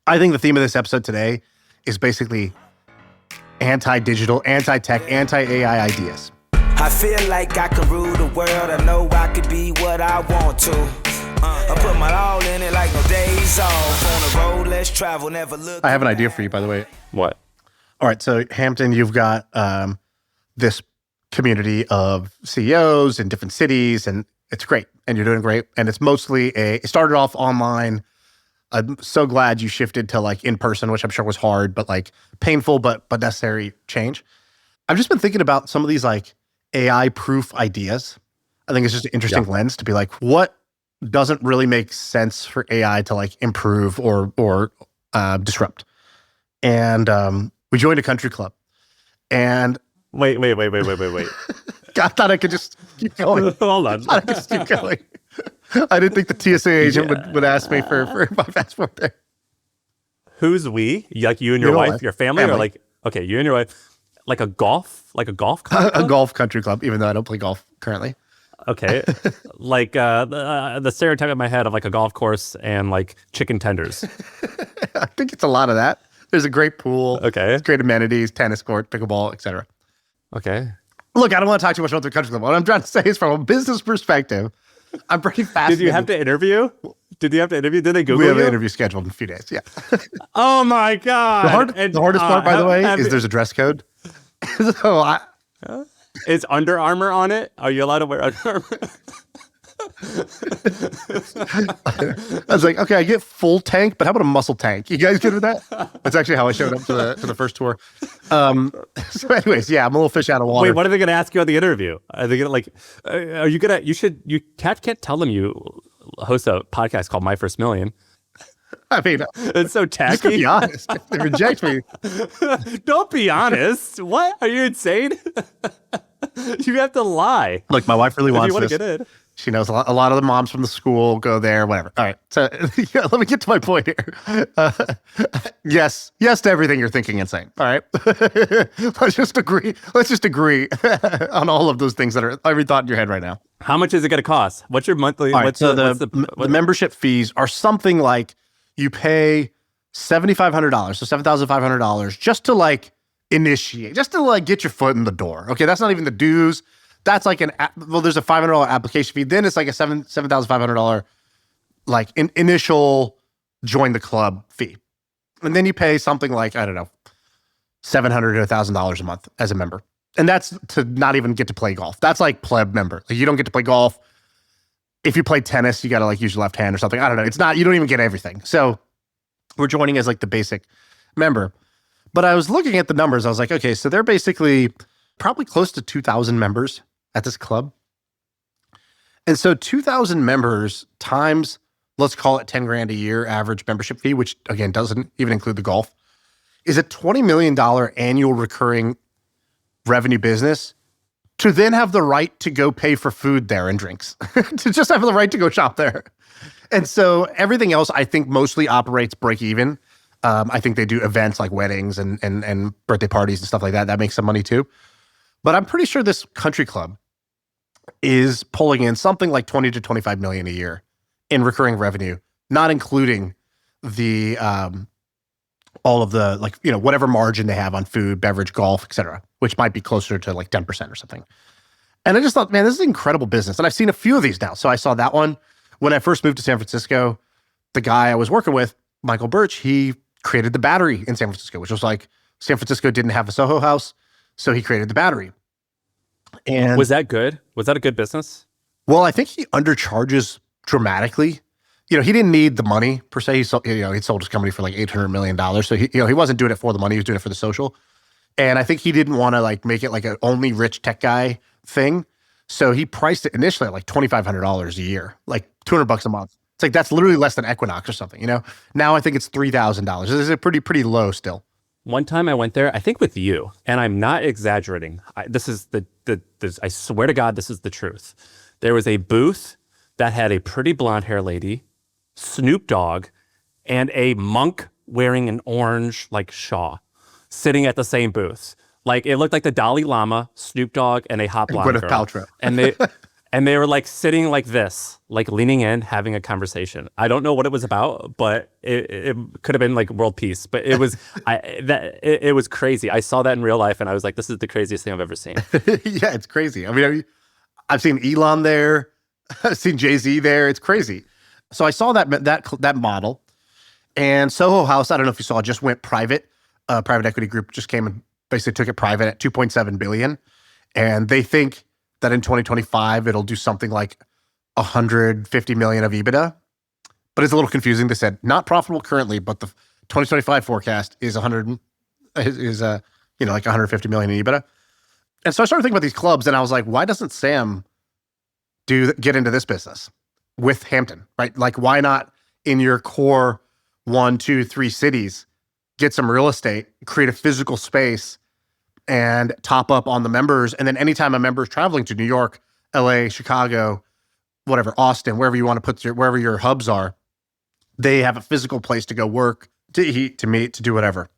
I think the theme of this episode today is basically anti-digital, anti-tech, anti-AI ideas. I feel like I can rule the world. I know I could be what I want to. I put my all in it like no days off. On the road, let's travel, never look. I have an idea for you, by the way. What? All right, so Hampton, you've got this community of CEOs in different cities, and it's great, and you're doing great. And it's mostly it started off online. I'm so glad you shifted to like in person, which I'm sure was hard, but like painful, but necessary change. I've just been thinking about some of these like AI proof ideas. I think it's just an interesting lens to be like, what doesn't really make sense for AI to like improve or disrupt? And we joined a country club, and Wait. I thought I could just keep going. Hold on. I could just keep going. I didn't think the TSA agent would ask me for my passport there. Who's we? Like you and your wife, your family, or like, okay, you and your wife, like a golf club? A golf country club, even though I don't play golf currently. Okay. Like the stereotype in my head of like a golf course and like chicken tenders. I think it's a lot of that. There's a great pool. Okay. Great amenities, tennis court, pickleball, etc. Okay. Look, I don't want to talk too much about the country club. What I'm trying to say is from a business perspective, I'm pretty fascinated. Did you have to interview? Did they Google you? We have an interview scheduled in a few days, yeah. Oh my God. The hardest part, by the way, is there's a dress code. So is Under Armour on it? Are you allowed to wear Under Armour? I was like, okay, I get full tank, but how about a muscle tank? You guys good with that? That's actually how I showed up to the first tour. So anyways, yeah, I'm a little fish out of water. Wait, what are they going to ask you on the interview? Are they going to like, are you going to, you can't tell them you host a podcast called My First Million. I mean, it's so tacky. Just to be honest, if they reject me. Don't be honest. What? Are you insane? You have to lie. Look, my wife really wants if you want this. to get in. She knows a lot of the moms from the school go there, whatever. All right. So let me get to my point here. Yes to everything you're thinking and saying. All right. Let's just agree on all of those things that are every thought in your head right now. How much is it going to cost? What's your monthly? All right, the membership fees are something like you pay $7,500, so $7,500 just to like initiate, just to like get your foot in the door. Okay, that's not even the dues. That's like there's a $500 application fee. Then it's like a $7,500 like initial join the club fee. And then you pay something like, I don't know, $700 to $1,000 a month as a member. And that's to not even get to play golf. That's like pleb member. Like you don't get to play golf. If you play tennis, you got to like use your left hand or something. I don't know. It's not, you don't even get everything. So we're joining as like the basic member. But I was looking at the numbers. I was like, okay, so they're basically probably close to 2,000 members at this club. And so 2,000 members times, let's call it 10 grand a year average membership fee, which again, doesn't even include the golf, is a $20 million annual recurring revenue business to then have the right to go pay for food there and drinks, to just have the right to go shop there. And so everything else, I think mostly operates break even. I think they do events like weddings and birthday parties and stuff like that. That makes some money too. But I'm pretty sure this country club is pulling in something like 20 to 25 million a year in recurring revenue, not including the all of the like, you know, whatever margin they have on food, beverage, golf, etc., which might be closer to like 10% or something. And I just thought, man, this is an incredible business. And I've seen a few of these now. So I saw that one when I first moved to San Francisco. The guy I was working with, Michael Birch, he created the Battery in San Francisco, which was like San Francisco didn't have a Soho House, so he created the Battery. And was that good? Was that a good business? Well, I think he undercharges dramatically. You know, he didn't need the money per se. He sold his company for like $800 million. So he wasn't doing it for the money. He was doing it for the social. And I think he didn't want to like make it like an only rich tech guy thing. So he priced it initially at like $2,500 a year, like $200 a month. It's like, that's literally less than Equinox or something, you know? Now I think it's $3,000. This is pretty low still. One time I went there, I think with you, and I'm not exaggerating. I swear to God, this is the truth. There was a booth that had a pretty blonde hair lady, Snoop Dogg, and a monk wearing an orange like shawl sitting at the same booth. Like it looked like the Dalai Lama, Snoop Dogg, and a hot blonde girl. Gwyneth Paltrow. And they And they were like sitting like this, like leaning in, having a conversation. I don't know what it was about, but it could have been like world peace. But it was it was crazy. I saw that in real life, and I was like, "This is the craziest thing I've ever seen." Yeah, it's crazy. I mean, I've seen Elon there, I've seen Jay-Z there. It's crazy. So I saw that model, and Soho House. I don't know if you saw, just went private. Private equity group just came and basically took it private at $2.7 billion, and they think that in 2025, it'll do something like 150 million of EBITDA. But it's a little confusing. They said not profitable currently, but the 2025 forecast is like 150 million in EBITDA. And so I started thinking about these clubs, and I was like, why doesn't Sam get into this business with Hampton, right? Like, why not in your core 1, 2, 3 cities, get some real estate, create a physical space, and top up on the members. And then anytime a member is traveling to New York, LA, Chicago, whatever, Austin, wherever you want to put wherever your hubs are, they have a physical place to go work, to eat, to meet, to do whatever.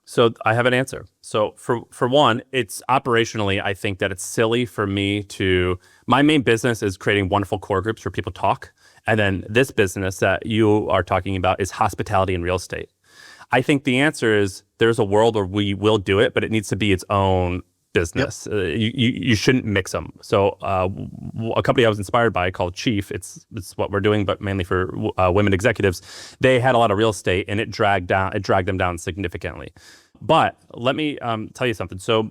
So I have an answer. So for one, it's operationally, I think that it's silly for me my main business is creating wonderful core groups where people talk. And then this business that you are talking about is hospitality and real estate. I think the answer is there's a world where we will do it, but it needs to be its own business. Yep. You shouldn't mix them. So a company I was inspired by called Chief, it's what we're doing, but mainly for women executives. They had a lot of real estate, and it dragged them down significantly. But let me tell you something. So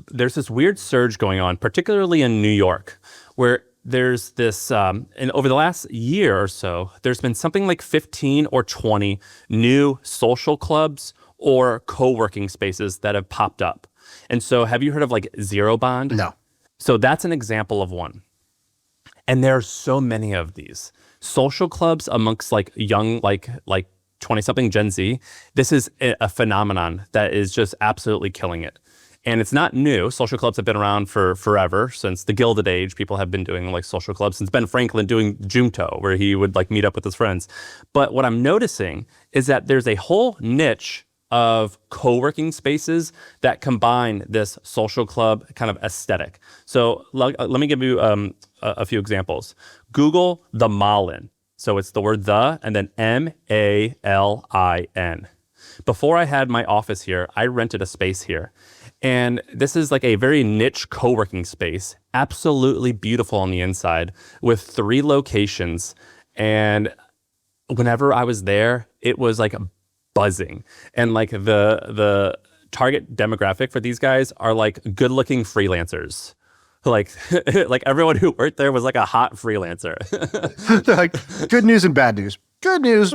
there's this weird surge going on, particularly in New York, where there's this, and over the last year or so, there's been something like 15 or 20 new social clubs or co-working spaces that have popped up. And so have you heard of like Zero Bond? No. So that's an example of one. And there are so many of these social clubs amongst like young, like 20-something Gen Z. This is a phenomenon that is just absolutely killing it. And it's not new. Social clubs have been around for forever. Since the Gilded Age, people have been doing like social clubs. Since Ben Franklin doing Junto, where he would like meet up with his friends. But what I'm noticing is that there's a whole niche of co-working spaces that combine this social club kind of aesthetic. So let me give you a few examples. Google the Malin. So it's the word the and then MALIN. Before I had my office here, I rented a space here. And this is like a very niche co-working space, absolutely beautiful on the inside with 3 locations. And whenever I was there, it was like buzzing. And like the target demographic for these guys are like good-looking freelancers. Like everyone who worked there was like a hot freelancer. They're like, good news and bad news. Good news,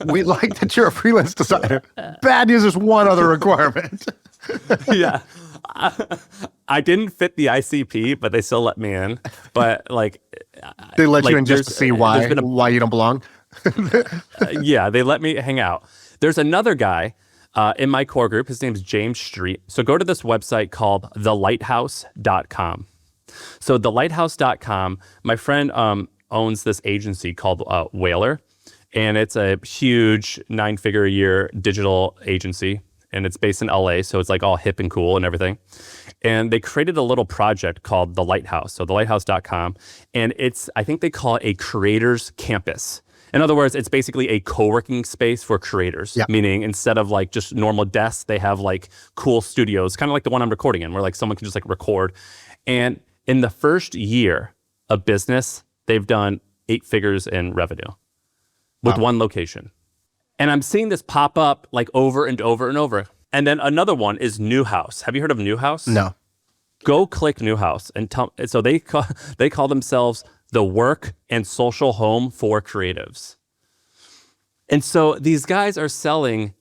we like that you're a freelance designer. Bad news, there's one other requirement. Yeah. I didn't fit the ICP, but they still let me in. But like, they let you in just to see why you don't belong. Yeah, they let me hang out. There's another guy in my core group. His name's James Street. So go to this website called thelighthouse.com. So thelighthouse.com, my friend owns this agency called Whaler, and it's a huge 9-figure-a-year digital agency. And it's based in LA, so it's like all hip and cool and everything. And they created a little project called The Lighthouse, so thelighthouse.com. And I think they call it a creators campus. In other words, it's basically a co-working space for creators, yep. Meaning instead of like just normal desks, they have like cool studios, kind of like the one I'm recording in, where like someone can just like record. And in the first year of business, they've done 8 figures in revenue with one location. And I'm seeing this pop up like over and over and over. And then another one is New House. Have you heard of New House? No. Go click New House and so they call themselves the work and social home for creatives. And so these guys are selling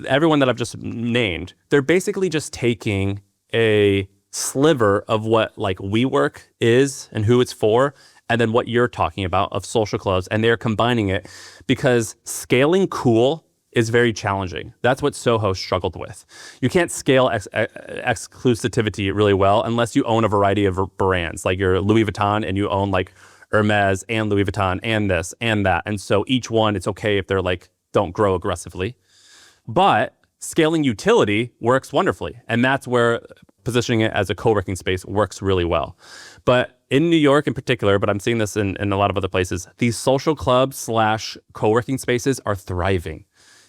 everyone that I've just named. They're basically just taking a sliver of what like WeWork is and who it's for, and then what you're talking about of social clubs, and they're combining it because scaling cool is very challenging. That's what Soho struggled with. You can't scale exclusivity really well unless you own a variety of brands, like you're Louis Vuitton and you own like Hermes and Louis Vuitton and this and that. And so each one, it's okay if they're like, don't grow aggressively. But scaling utility works wonderfully. And that's where positioning it as a co-working space works really well. But in New York in particular, but I'm seeing this in a lot of other places, these social clubs / co-working spaces are thriving.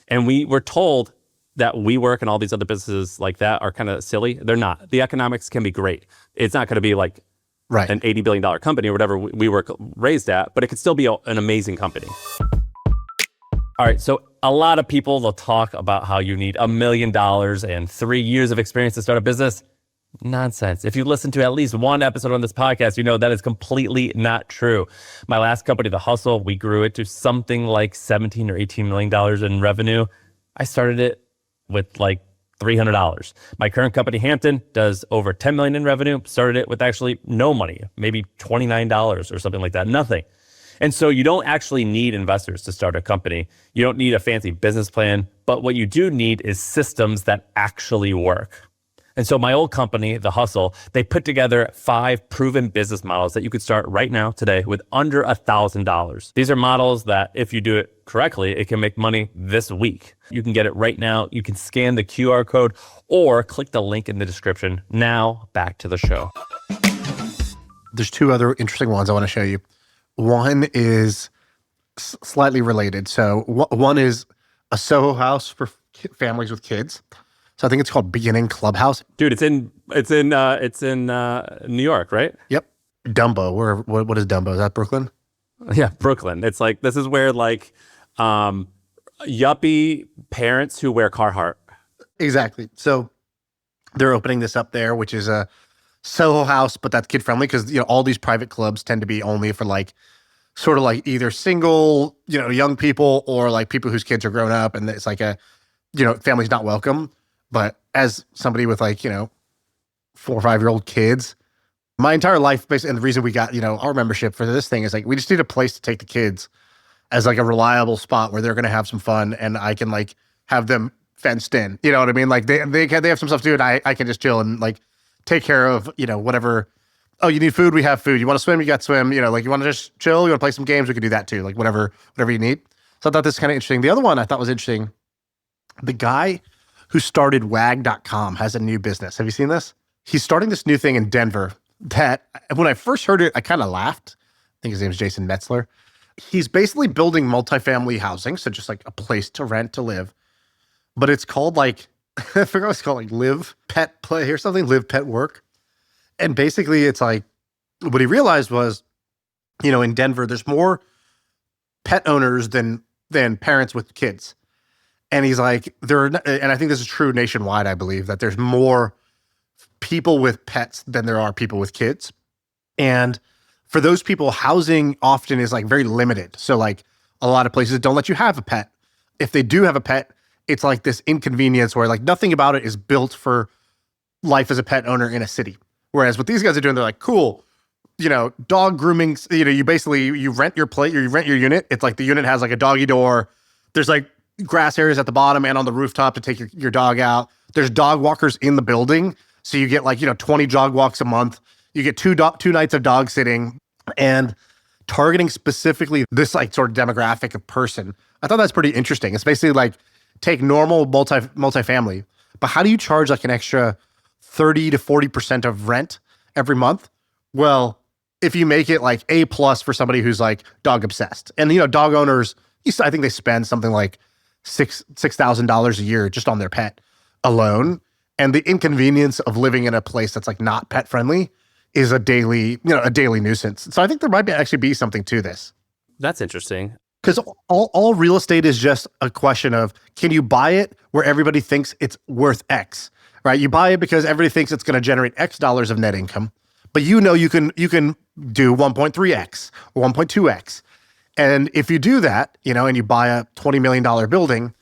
And we were told that WeWork and all these other businesses like that are kind of silly. They're not. The economics can be great. It's not going to be like an $80 billion company or whatever WeWork raised at, but it could still be an amazing company. All right, so a lot of people, they'll talk about how you need $1 million and 3 years of experience to start a business. Nonsense. If you listen to at least one episode on this podcast, you know that is completely not true. My last company, The Hustle, we grew it to something like $17 or $18 million in revenue. I started it with like $300. My current company, Hampton, does over $10 million in revenue. Started it with actually no money, maybe $29 or something like that, nothing. And so you don't actually need investors to start a company. You don't need a fancy business plan, but what you do need is systems that actually work. And so my old company, The Hustle, they put together 5 proven business models that you could start right now, today, with under $1,000. These are models that, if you do it correctly, it can make money this week. You can get it right now. You can scan the QR code or click the link in the description. Now, back to the show. There's 2 other interesting ones I want to show you. One is slightly related. So one is a Soho house for families with kids. So I think it's called Beginning Clubhouse. Dude, it's in New York, right? Yep. Dumbo. What is Dumbo? Is that Brooklyn? Yeah, Brooklyn. It's like, this is where like yuppie parents who wear Carhartt. Exactly. So they're opening this up there, which is a Soho house, but that's kid friendly because all these private clubs tend to be only for like sort of like either single, young people or like people whose kids are grown up, and it's like a, family's not welcome. But as somebody with like, 4 or 5-year-old kids, my entire life, basically, and the reason we got, our membership for this thing is like, we just need a place to take the kids as like a reliable spot where they're going to have some fun and I can like have them fenced in. You know what I mean? Like they have some stuff to do and I can just chill and like take care of, whatever. Oh, you need food? We have food. You want to swim? You got swim. Like you want to just chill? You want to play some games? We can do that too. Like whatever you need. So I thought this was kind of interesting. The other one I thought was interesting. The guy who started wag.com has a new business. Have you seen this? He's starting this new thing in Denver that when I first heard it, I kind of laughed. I think his name is Jason Metzler. He's basically building multifamily housing. So just like a place to rent, to live. But it's called like, I forgot what it's called, like Live Pet Play or something, Live Pet Work. And basically it's like, what he realized was, in Denver, there's more pet owners than parents with kids. And he's like, and I think this is true nationwide, I believe, that there's more people with pets than there are people with kids. And for those people, housing often is like very limited. So like a lot of places don't let you have a pet. If they do have a pet, it's like this inconvenience where like nothing about it is built for life as a pet owner in a city. Whereas what these guys are doing, they're like, cool, dog grooming, you rent your plate, you rent your unit. It's like the unit has like a doggy door. There's like grass areas at the bottom and on the rooftop to take your dog out. There's dog walkers in the building. So you get like, 20 dog walks a month. You get two nights of dog sitting, and targeting specifically this like sort of demographic of person. I thought that's pretty interesting. It's basically like take normal multifamily, but how do you charge like an extra 30 to 40% of rent every month? Well, if you make it like A+ for somebody who's like dog obsessed, and dog owners, I think they spend something like $6,000 a year just on their pet alone. And the inconvenience of living in a place that's like not pet friendly is a daily nuisance. So I think there might actually be something to this. That's interesting. Because all real estate is just a question of, can you buy it where everybody thinks it's worth X, right? You buy it because everybody thinks it's going to generate X dollars of net income, but you can do 1.3X or 1.2X. And if you do that, and you buy a $20 million building,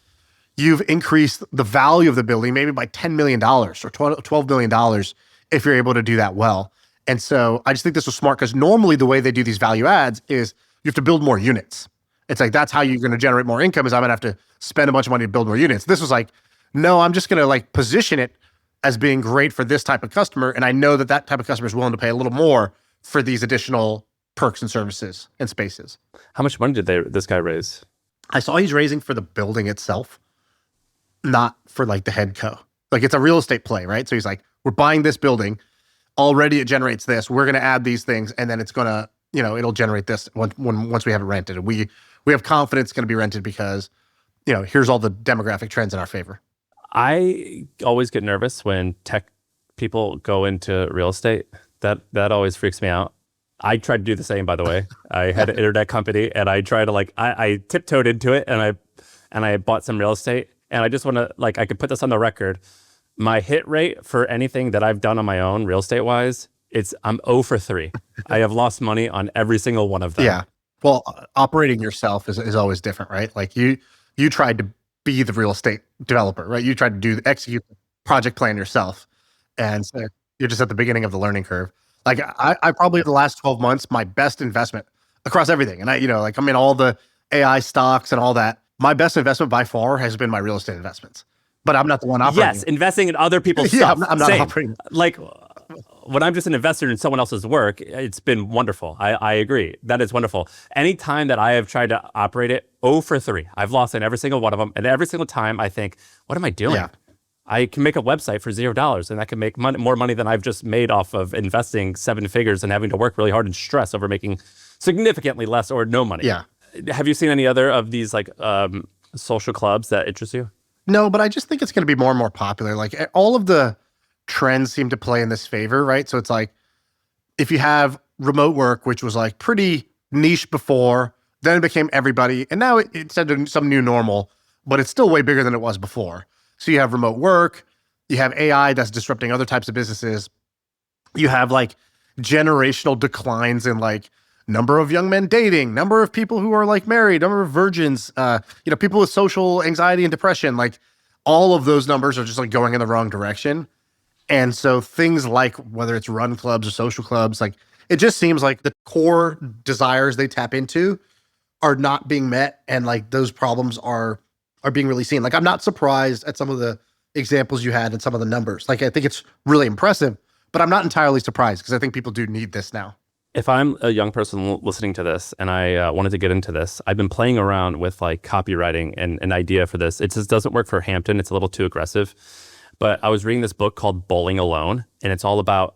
you've increased the value of the building maybe by $10 million or $12 million if you're able to do that well. And so I just think this was smart because normally the way they do these value adds is you have to build more units. It's like, that's how you're going to generate more income, is I'm going to have to spend a bunch of money to build more units. This was like, no, I'm just going to like position it as being great for this type of customer. And I know that type of customer is willing to pay a little more for these additional perks and services and spaces. How much money did this guy raise? I saw he's raising for the building itself, not for like the head co. Like it's a real estate play, right? So he's like, we're buying this building. already it generates this. We're going to add these things, and then it's going to, it'll generate this once we have it rented. And we have confidence it's going to be rented because, here's all the demographic trends in our favor. I always get nervous when tech people go into real estate. That always freaks me out. I tried to do the same, by the way. I had an internet company, and I tried to I tiptoed into it, and I bought some real estate, and I just want to I could put this on the record. My hit rate for anything that I've done on my own real estate wise, I'm 0 for 3. I have lost money on every single one of them. Yeah. Well, operating yourself is always different, right? Like you tried to be the real estate developer, right? You tried to execute the project plan yourself, and so you're just at the beginning of the learning curve. Like I probably the last 12 months, my best investment across everything. And I'm in all the AI stocks and all that. My best investment by far has been my real estate investments, but I'm not the one operating. Yes. Investing in other people's yeah, stuff. I'm not operating. Like when I'm just an investor in someone else's work, it's been wonderful. I agree. That is wonderful. Anytime that I have tried to operate it, 0 for 3. I've lost in every single one of them. And every single time I think, what am I doing? Yeah. I can make a website for $0 and I can make more money than I've just made off of investing 7 figures and having to work really hard and stress over making significantly less or no money. Yeah. Have you seen any other of these social clubs that interest you? No, but I just think it's going to be more and more popular. Like all of the trends seem to play in this favor, right? So it's like if you have remote work, which was like pretty niche before, then it became everybody, and now it's some new normal, but it's still way bigger than it was before. So you have remote work, you have AI that's disrupting other types of businesses. You have like generational declines in like number of young men dating, number of people who are like married, number of virgins, people with social anxiety and depression. Like all of those numbers are just like going in the wrong direction. And so things like whether it's run clubs or social clubs, like it just seems like the core desires they tap into are not being met, and like those problems are being really seen. Like I'm not surprised at some of the examples you had and some of the numbers. Like I think it's really impressive, but I'm not entirely surprised because I think people do need this now. If I'm a young person listening to this and I wanted to get into this, I've been playing around with like copywriting and an idea for this. It just doesn't work for Hampton. It's a little too aggressive. But I was reading this book called Bowling Alone, and it's all about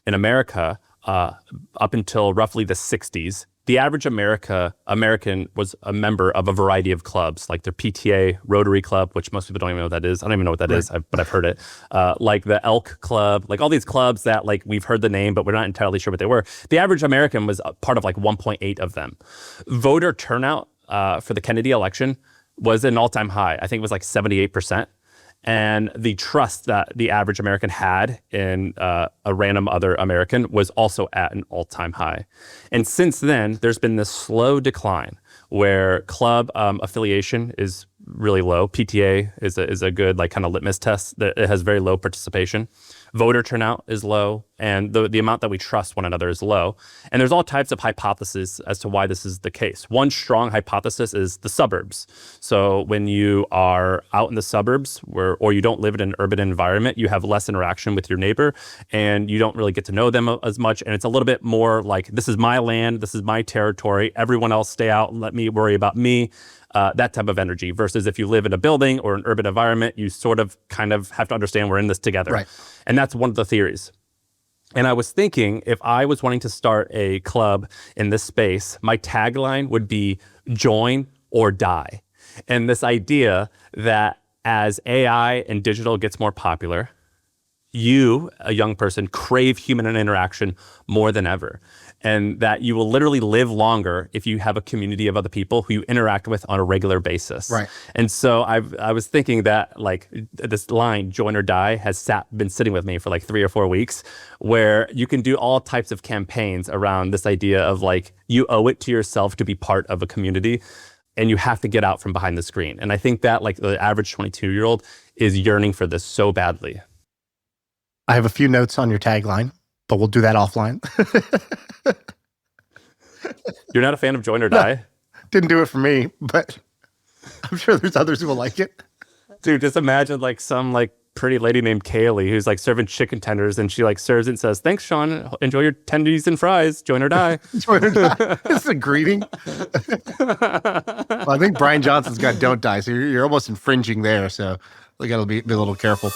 in America up until roughly the 60s. The average American was a member of a variety of clubs, like their PTA, Rotary Club, which most people don't even know what that is. I don't even know what that is, but I've heard it. Like the Elk Club, like all these clubs that like we've heard the name, but we're not entirely sure what they were. The average American was a part of like 1.8 of them. Voter turnout for the Kennedy election was an all-time high. I think it was like 78%. And the trust that the average American had in a random other American was also at an all-time high. And since then, there's been this slow decline where club affiliation is really low. PTA is a good like kind of litmus test. That it has very low participation. Voter turnout is low, and the amount that we trust one another is low. And there's all types of hypotheses as to why this is the case. One strong hypothesis is the suburbs. So when you are out in the suburbs or you don't live in an urban environment, you have less interaction with your neighbor, and you don't really get to know them as much. And it's a little bit more like, this is my land, this is my territory, everyone else stay out and let me worry about me. That type of energy versus if you live in a building or an urban environment, you sort of kind of have to understand we're in this together. Right. And that's one of the theories. And I was thinking if I was wanting to start a club in this space, my tagline would be join or die. And this idea that as AI and digital gets more popular, you, a young person, crave human interaction more than ever. And that you will literally live longer if you have a community of other people who you interact with on a regular basis. Right. And so I was thinking that like this line, join or die, has been sitting with me for like 3 or 4 weeks, where you can do all types of campaigns around this idea of like, you owe it to yourself to be part of a community, and you have to get out from behind the screen. And I think that like the average 22-year-old is yearning for this so badly. I have a few notes on your tagline, but we'll do that offline. You're not a fan of join or die? No, didn't do it for me, but I'm sure there's others who will like it. Dude, just imagine like some like pretty lady named Kaylee who's like serving chicken tenders, and she like serves it and says, "Thanks, Shaan. Enjoy your tendies and fries. Join or die." Join or die. This is a greeting. Well, I think Brian Johnson's got "Don't Die," so you're almost infringing there. So we got to be a little careful.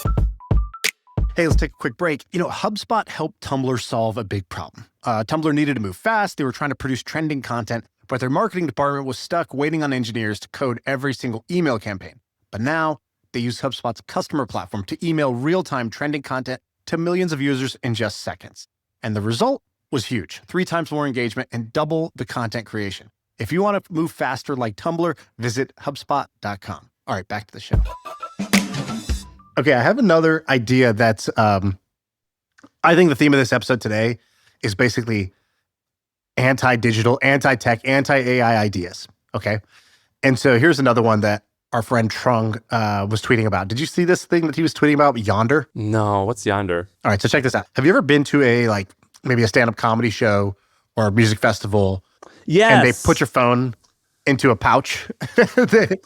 Hey, let's take a quick break. HubSpot helped Tumblr solve a big problem. Tumblr needed to move fast. They were trying to produce trending content, but their marketing department was stuck waiting on engineers to code every single email campaign. But now they use HubSpot's customer platform to email real-time trending content to millions of users in just seconds. And the result was huge. 3 times more engagement and double the content creation. If you want to move faster like Tumblr, visit HubSpot.com. All right, back to the show. Okay, I have another idea that's, I think the theme of this episode today is basically anti-digital, anti-tech, anti-AI ideas, okay? And so here's another one that our friend Trung was tweeting about. Did you see this thing that he was tweeting about, Yonder? No, what's Yonder? All right, so check this out. Have you ever been to maybe a stand-up comedy show or a music festival? Yes. And they put your phone into a pouch?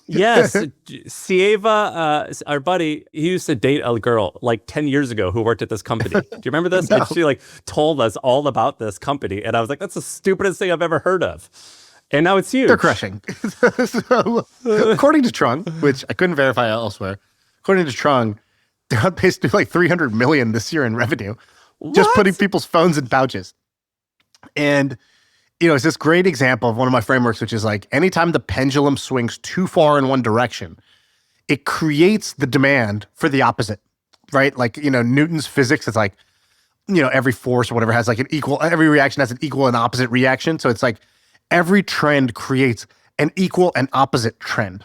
Yes. Sieva, our buddy, he used to date a girl like 10 years ago who worked at this company. Do you remember this? No. And she told us all about this company. And I was like, that's the stupidest thing I've ever heard of. And now it's huge. They're crushing. So, according to Trung, which I couldn't verify elsewhere, according to Trung, they're on pace to do like $300 million this year in revenue. Just putting people's phones in pouches. And it's this great example of one of my frameworks, which is like anytime the pendulum swings too far in one direction, it creates the demand for the opposite, right? Like, Newton's physics, it's like, every force or whatever has like every reaction has an equal and opposite reaction. So it's like every trend creates an equal and opposite trend.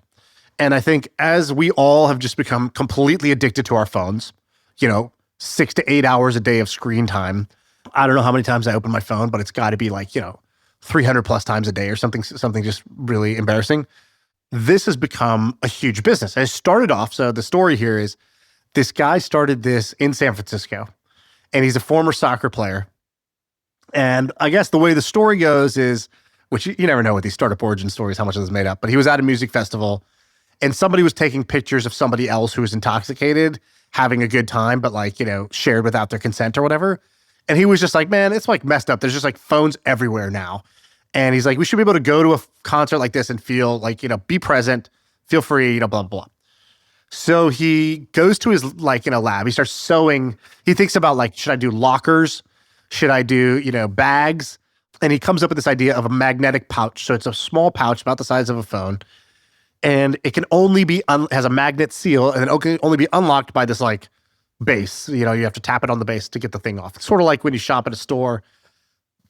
And I think as we all have just become completely addicted to our phones, 6 to 8 hours a day of screen time. I don't know how many times I open my phone, but it's got to be like, 300 plus times a day or something just really embarrassing. This has become a huge business. It started off, so the story here is this guy started this in San Francisco, and he's a former soccer player. And I guess the way the story goes is, which you never know with these startup origin stories, how much of this is made up, but he was at a music festival, and somebody was taking pictures of somebody else who was intoxicated, having a good time, but shared without their consent or whatever. And he was just like, man, it's messed up. There's just phones everywhere now. And he's like, we should be able to go to a concert like this and feel be present, feel free, blah, blah, blah. So he goes to his lab. He starts sewing. He thinks about should I do lockers? Should I do, bags? And he comes up with this idea of a magnetic pouch. So it's a small pouch about the size of a phone. And it can only be, has a magnet seal, and it can only be unlocked by this base. You have to tap it on the base to get the thing off. It's sort of like when you shop at a store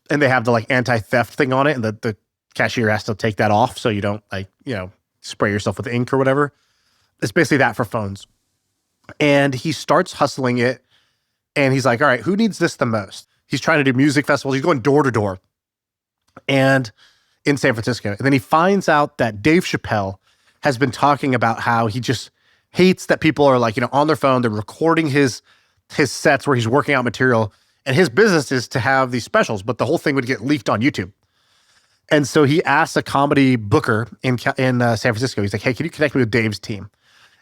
and they have the anti-theft thing on it, and the cashier has to take that off so you don't spray yourself with ink or whatever. It's basically that for phones. And he starts hustling it, and he's like, all right, who needs this the most? He's trying to do music festivals. He's going door to door and in San Francisco. And then he finds out that Dave Chappelle has been talking about how he just hates that people are on their phone. They're recording his sets where he's working out material, and his business is to have these specials, but the whole thing would get leaked on YouTube. And so he asks a comedy booker in San Francisco. He's like, hey, can you connect me with Dave's team?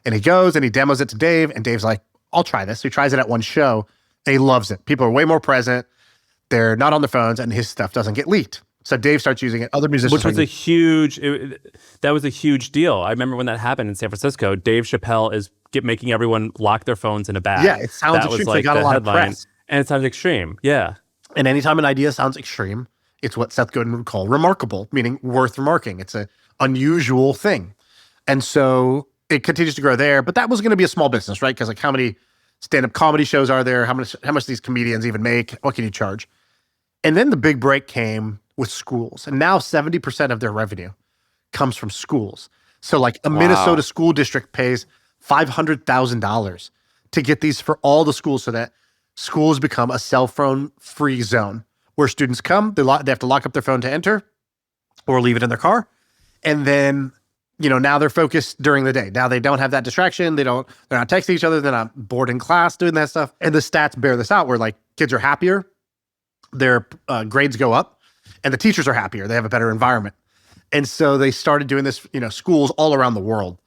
And he goes and he demos it to Dave, and Dave's like, I'll try this. So he tries it at one show, and he loves it. People are way more present. They're not on their phones, and his stuff doesn't get leaked. So Dave starts using it. Other musicians, which was that was a huge deal. I remember when that happened in San Francisco. Dave Chappelle is making everyone lock their phones in a bag. Yeah, it sounds extreme. They got a lot of press, and it sounds extreme. Yeah, and anytime an idea sounds extreme, it's what Seth Godin would call remarkable, meaning worth remarking. It's an unusual thing, and so it continues to grow there. But that was going to be a small business, right? Because how many stand-up comedy shows are there? How much do these comedians even make? What can you charge? And then the big break came with schools. And now 70% of their revenue comes from schools. So a Minnesota school district pays $500,000 to get these for all the schools, so that schools become a cell phone free zone where students come, they have to lock up their phone to enter or leave it in their car. And then, now they're focused during the day. Now they don't have that distraction. They're not texting each other. They're not bored in class doing that stuff. And the stats bear this out where kids are happier, their grades go up, and the teachers are happier. They have a better environment. And so they started doing this, schools all around the world.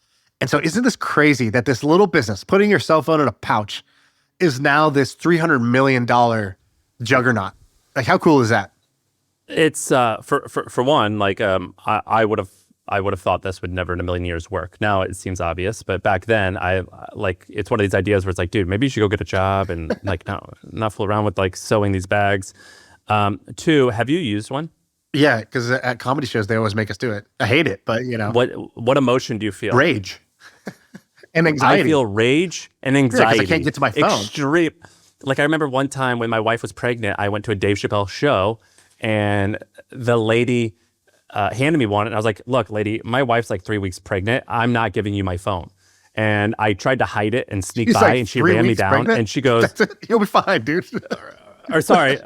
And so isn't this crazy that this little business, putting your cell phone in a pouch, is now this $300 million juggernaut? How cool is that? It's for one, I would have I would have thought this would never in a million years work. Now it seems obvious, but back then it's one of these ideas where it's like, dude, maybe you should go get a job and like not fool around with like sewing these bags. 2, have you used one? Yeah, because at comedy shows they always make us do it. I hate it, but What emotion do you feel? Rage and anxiety. I feel rage and anxiety. I can't get to my phone. Extreme. Like I remember one time when my wife was pregnant, I went to a Dave Chappelle show, and the lady handed me one, and I was like, "Look, lady, my wife's like 3 weeks pregnant. I'm not giving you my phone." And I tried to hide it and sneak by, and she ran me down, pregnant? and she goes, "You'll be fine, dude." or sorry,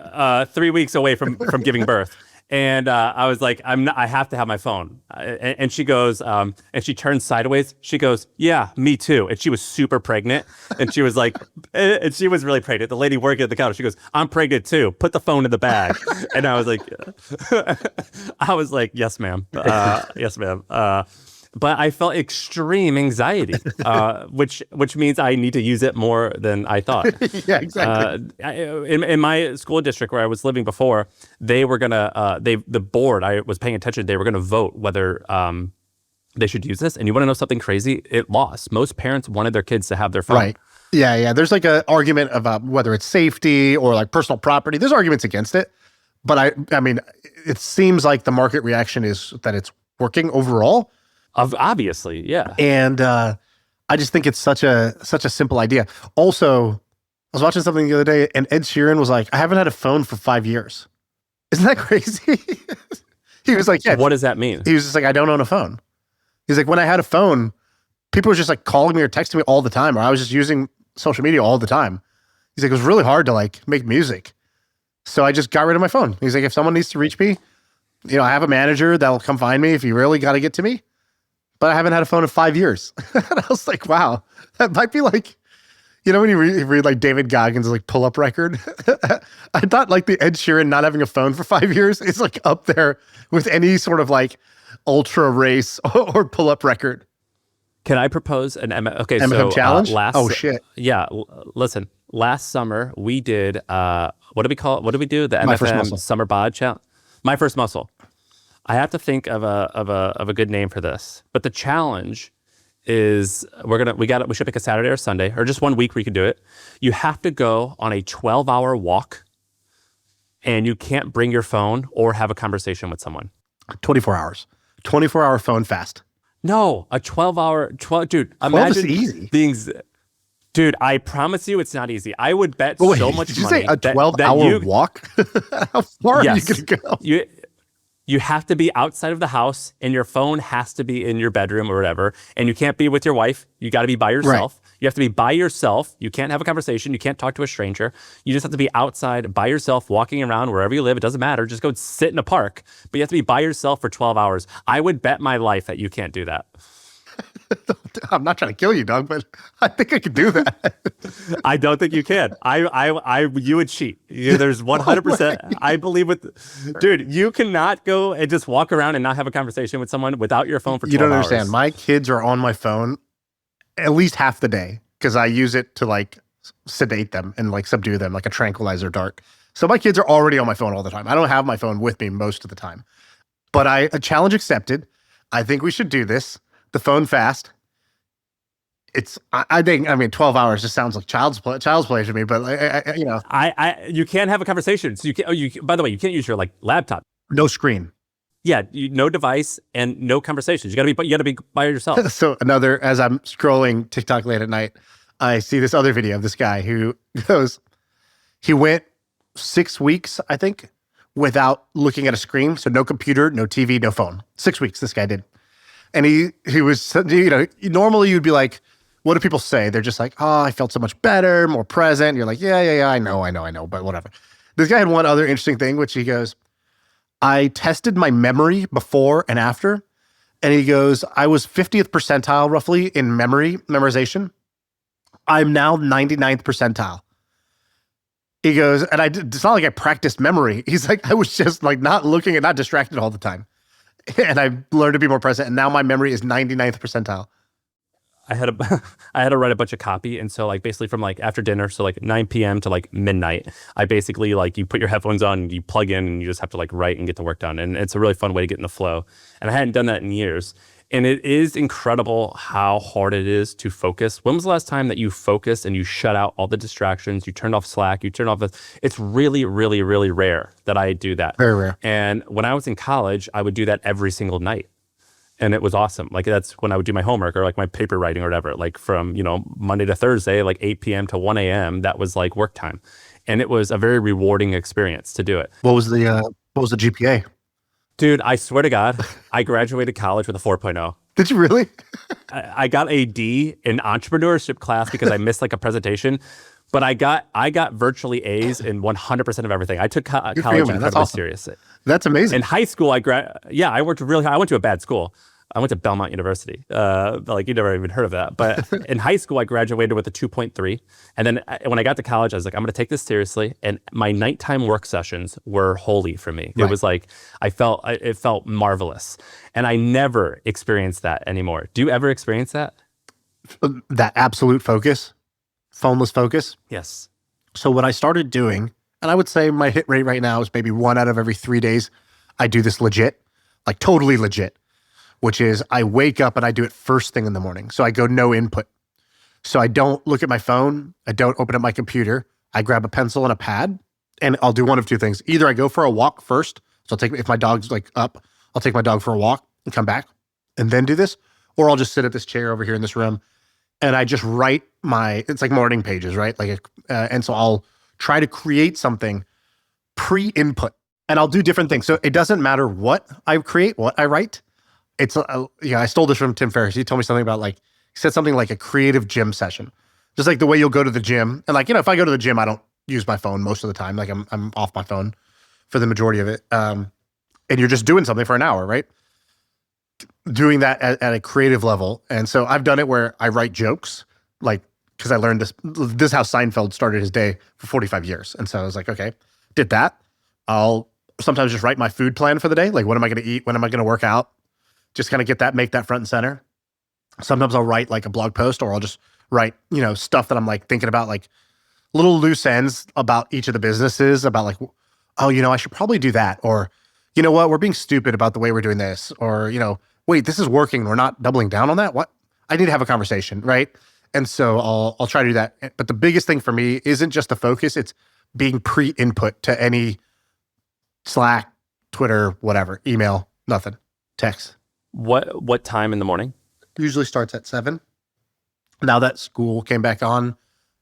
3 weeks away from giving birth. And I was like, I have to have my phone. And she goes, and she turns sideways. She goes, "Yeah, me too." And she was super pregnant. And she was like, and she was really pregnant. The lady working at the counter, she goes, "I'm pregnant too. Put the phone in the bag." And I was like, "Yes, ma'am. Yes, ma'am." But I felt extreme anxiety, which means I need to use it more than I thought. Yeah, exactly. In my school district where I was living before, they were gonna the board, I was paying attention, they were gonna vote whether they should use this. And you want to know something crazy? It lost. Most parents wanted their kids to have their phone. Right. Yeah. There's like an argument about whether it's safety or like personal property. There's arguments against it, but I mean, it seems like the market reaction is that it's working overall. Obviously, yeah. And I just think it's such a simple idea. Also, I was watching something the other day, and Ed Sheeran was like, "I haven't had a phone for 5 years." Isn't that crazy? He was like, "Yeah." What does that mean? He was just like, "I don't own a phone." He's like, "When I had a phone, people were just like calling me or texting me all the time, or I was just using social media all the time." He's like, "It was really hard to like make music, so I just got rid of my phone." He's like, "If someone needs to reach me, I have a manager that'll come find me if you really got to get to me. But I haven't had a phone in 5 years." And I was like, wow, that might be like, when you read like David Goggins' like pull-up record, I thought like the Ed Sheeran not having a phone for 5 years is like up there with any sort of like ultra race or pull-up record. Can I propose an MFM challenge? Oh shit. Yeah. Listen, last summer we did, what do we call it? What did we do? The My First MFM Muscle. Summer Bod Challenge? My First Muscle. I have to think of a good name for this, but the challenge is we should pick a Saturday or Sunday or just 1 week where you can do it. You have to go on a 12-hour walk, and you can't bring your phone or have a conversation with someone. 24 hours. 24-hour phone fast. No, a 12-hour, dude. 12 Imagine is easy. Dude, I promise you it's not easy. I would bet Wait, so much did you money. say a 12-hour walk? How far are you Yes. going to go? You have to be outside of the house, and your phone has to be in your bedroom or whatever, and you can't be with your wife. You got to be by yourself. Right. You have to be by yourself. You can't have a conversation. You can't talk to a stranger. You just have to be outside by yourself, walking around wherever you live. It doesn't matter. Just go sit in a park, but you have to be by yourself for 12 hours. I would bet my life that you can't do that. I'm not trying to kill you, Doug, but I think I could do that. I don't think you can. You would cheat. There's 100%. I believe dude, you cannot go and just walk around and not have a conversation with someone without your phone for 12 hours. You don't understand. My kids are on my phone at least half the day because I use it to like sedate them and like subdue them like a tranquilizer dart. So my kids are already on my phone all the time. I don't have my phone with me most of the time. But a challenge accepted. I think we should do this. The phone fast. I think 12 hours just sounds like child's play to me, but you can't have a conversation. So by the way, you can't use your like laptop. No screen. Yeah, no device and no conversations. You gotta be by yourself. So as I'm scrolling TikTok late at night, I see this other video of this guy who he went 6 weeks, I think, without looking at a screen. So no computer, no TV, no phone. 6 weeks this guy did. And he was, normally you'd be like, what do people say? They're just like, oh, I felt so much better, more present. You're like, yeah, I know, but whatever. This guy had one other interesting thing, which he goes, I tested my memory before and after. And he goes, I was 50th percentile roughly in memorization. I'm now 99th percentile. He goes, and it's not like I practiced memory. He's like, I was just like not looking and not distracted all the time. And I learned to be more present. And now my memory is 99th percentile. I had a I had to write a bunch of copy, and so like basically from like after dinner, so like 9 p.m. to like midnight, I basically like you put your headphones on, and you plug in, and you just have to like write and get the work done, and it's a really fun way to get in the flow. And I hadn't done that in years, and it is incredible how hard it is to focus. When was the last time that you focused and you shut out all the distractions? You turned off Slack, you turned off. It's really, really, really rare that I do that. Very rare. And when I was in college, I would do that every single night. And it was awesome. Like that's when I would do my homework or like my paper writing or whatever, like from, Monday to Thursday, like 8 p.m. to 1 a.m. That was like work time. And it was a very rewarding experience to do it. What was the GPA? Dude, I swear to God, I graduated college with a 4.0. Did you really? I got a D in entrepreneurship class because I missed like a presentation, but I got virtually A's in 100% of everything. I took college incredibly awesome. serious. That's amazing. In high school, I worked really hard. I went to a bad school. I went to Belmont University. Like you never even heard of that. But in high school, I graduated with a 2.3. And then when I got to college, I was like, I'm going to take this seriously. And my nighttime work sessions were holy for me. Right. It was like, it felt marvelous. And I never experienced that anymore. Do you ever experience that? That absolute focus, phoneless focus? Yes. So what I started doing, and I would say my hit rate right now is maybe 1 out of every 3 days, I do this legit, like totally legit, which is I wake up and I do it first thing in the morning. So I go no input. So I don't look at my phone. I don't open up my computer. I grab a pencil and a pad, and I'll do one of two things. Either I go for a walk first. So if my dog's like up, I'll take my dog for a walk and come back and then do this. Or I'll just sit at this chair over here in this room and I just write it's like morning pages, right? And so I'll try to create something pre-input, and I'll do different things. So it doesn't matter what I create, what I write. It's, I stole this from Tim Ferriss. He told me something about he said something like a creative gym session. Just like the way you'll go to the gym. And if I go to the gym, I don't use my phone most of the time. Like I'm off my phone for the majority of it. And you're just doing something for an hour, right? Doing that at a creative level. And so I've done it where I write jokes, because I learned this is how Seinfeld started his day for 45 years. And so I was like, okay, did that. I'll sometimes just write my food plan for the day. Like, what am I going to eat? When am I going to work out? Just kind of make that front and center. Sometimes I'll write like a blog post, or I'll just write, stuff that I'm like thinking about, like little loose ends about each of the businesses, about like, oh, I should probably do that. Or, you know what, we're being stupid about the way we're doing this. Or, wait, this is working. We're not doubling down on that. What? I need to have a conversation, right? And so I'll try to do that. But the biggest thing for me isn't just the focus. It's being pre-input to any Slack, Twitter, whatever, email, nothing, text. What time in the morning? Usually starts at 7. Now that school came back on,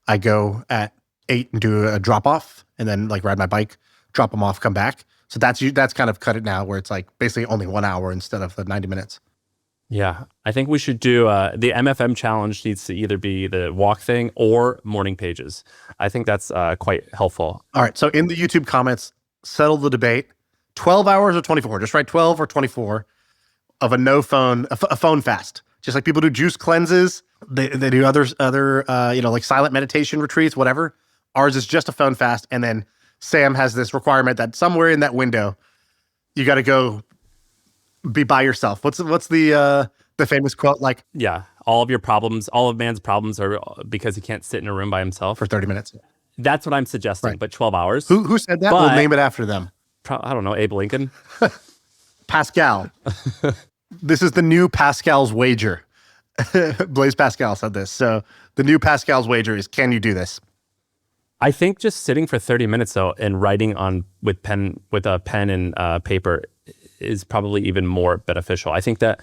I go at 8 and do a drop off, and then ride my bike, drop them off, come back. So that's kind of cut it now, where it's like basically only 1 hour instead of the 90 minutes. Yeah, I think we should do the MFM challenge. Needs to either be the walk thing or morning pages. I think that's quite helpful. All right. So in the YouTube comments, settle the debate. 12 hours or 24? Just write 12 or 24 of a phone fast. Just like people do juice cleanses, they do other like silent meditation retreats, whatever. Ours is just a phone fast, and then Sam has this requirement that somewhere in that window, you got to go be by yourself. What's the famous quote like? Yeah, all of man's problems are because he can't sit in a room by himself for 30 minutes. That's what I'm suggesting, right. But 12 hours. Who said that? We'll name it after them. I don't know, Abe Lincoln. Pascal. This is the new Pascal's wager. Blaise Pascal said this. So the new Pascal's wager is, can you do this? I think just sitting for 30 minutes though and writing with a pen and paper is probably even more beneficial. I think that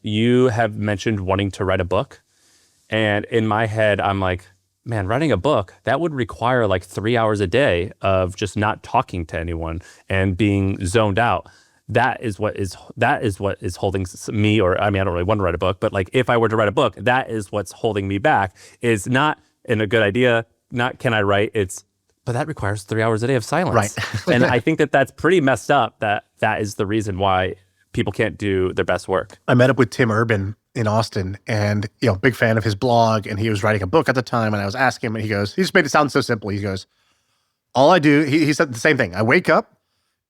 you have mentioned wanting to write a book, and in my head I'm like, man, writing a book, that would require 3 hours a day of just not talking to anyone and being zoned out. That is what is holding me, or I don't really want to write a book, but if I were to write a book, that is what's holding me back. Is not in a good idea, not can I write, but that requires 3 hours a day of silence. Right. And I think that that's pretty messed up, that is the reason why people can't do their best work. I met up with Tim Urban in Austin, and big fan of his blog, and he was writing a book at the time, and I was asking him, and he just made it sound so simple. He goes, all I do, he said the same thing. I wake up,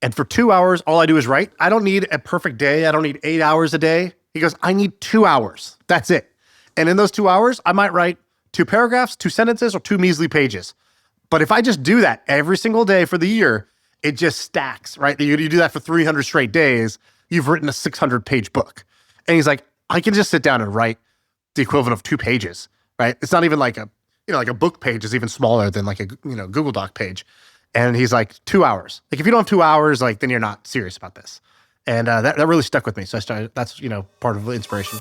and for 2 hours, all I do is write. I don't need a perfect day. I don't need 8 hours a day. He goes, I need 2 hours. That's it. And in those 2 hours, I might write 2 paragraphs, 2 sentences, or 2 measly pages. But if I just do that every single day for the year, it just stacks, right? You do that for 300 straight days, you've written a 600-page book. And he's like, I can just sit down and write the equivalent of 2 pages, right? It's not even like a book page is even smaller than like a Google Doc page. And he's like, 2 hours. Like if you don't have 2 hours, like then you're not serious about this. And that really stuck with me. So I started, that's, part of the inspiration.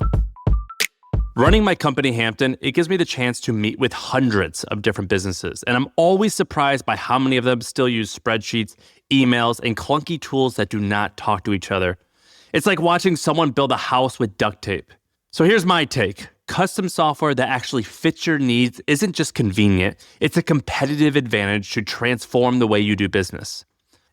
Running my company, Hampton, it gives me the chance to meet with hundreds of different businesses. And I'm always surprised by how many of them still use spreadsheets, emails, and clunky tools that do not talk to each other. It's like watching someone build a house with duct tape. So here's my take. Custom software that actually fits your needs isn't just convenient, it's a competitive advantage to transform the way you do business.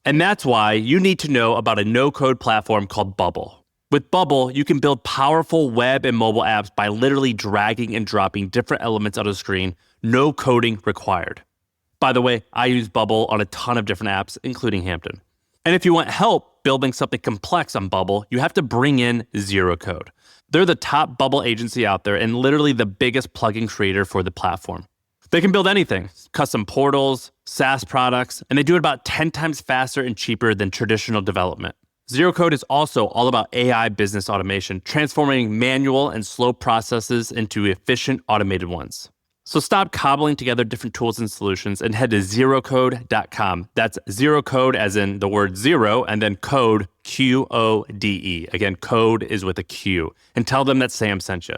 And that's why you need to know about a no-code platform called Bubble. With Bubble, you can build powerful web and mobile apps by literally dragging and dropping different elements on a screen, no coding required. By the way, I use Bubble on a ton of different apps, including Hampton. And if you want help building something complex on Bubble, you have to bring in Zero Code. They're the top Bubble agency out there and literally the biggest plugin creator for the platform. They can build anything, custom portals, SaaS products, and they do it about 10 times faster and cheaper than traditional development. Zero Code is also all about AI business automation, transforming manual and slow processes into efficient automated ones. So stop cobbling together different tools and solutions and head to zerocode.com. That's zero code as in the word zero and then code, Q-O-D-E. Again, code is with a Q. And tell them that Sam sent you.